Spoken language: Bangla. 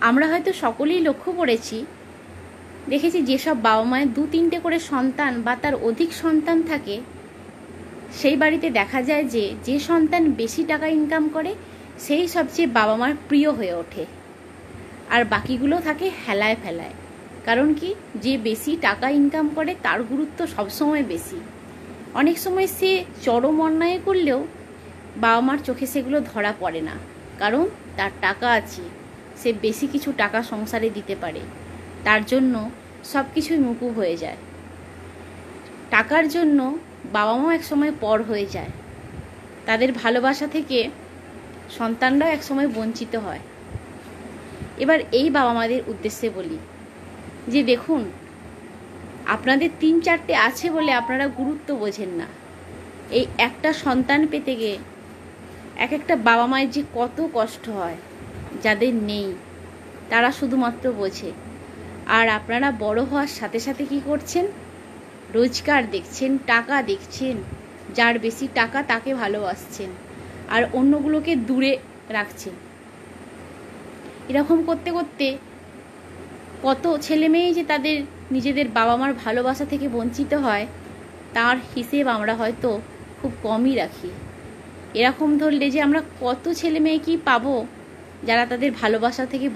আমরা হয়তো সকলেই লক্ষ্য করেছি, দেখেছি যেসব বাবা মায়ের 2-3টে করে সন্তান বা তার অধিক সন্তান থাকে, সেই বাড়িতে দেখা যায় যে যে সন্তান বেশি টাকা ইনকাম করে সেই সবচেয়ে বাবা মার প্রিয় হয়ে ওঠে, আর বাকিগুলো থাকে হেলায় ফেলায়। কারণ কি, যে বেশি টাকা ইনকাম করে তার গুরুত্ব সবসময় বেশি। অনেক সময় সে চরম অন্যায় করলেও বাবা মার চোখে সেগুলো ধরা পড়ে না, কারণ তার টাকা আছে, সে বেশি কিছু টাকা সংসারে দিতে পারে, তার জন্য সব কিছুই মুকুব হয়ে যায়। টাকার জন্য বাবা মাও একসময় পর হয়ে যায়, তাদের ভালোবাসা থেকে সন্তানরাও একসময় বঞ্চিত হয়। এবার এই বাবা মাদের উদ্দেশ্যে বলি যে দেখুন, আপনাদের 3-4টে আছে বলে আপনারা গুরুত্ব বোঝেন না। এই একটা সন্তান পেতে গিয়ে এক একটা বাবা মায়ের যে কত কষ্ট হয়, যাদের নেই তারা শুধুমাত্র বোঝে। আর আপনারা বড় হওয়ার সাথে সাথে কি করছেন, রোজগার দেখছেন, টাকা দেখছেন, যার বেশি টাকা তাকে ভালোবাসছেন আর অন্যগুলোকে দূরে রাখছেন। এরকম করতে করতে কত ছেলে মেয়ে যে তাদের নিজেদের বাবা মার ভালোবাসা থেকে বঞ্চিত হয়, তার হিসেব আমরা হয়তো খুব কমই রাখি। এরকম ধরলে যে আমরা কত ছেলে মেয়ে কি পাবো যারা তাদের ভালোবাসা থেকে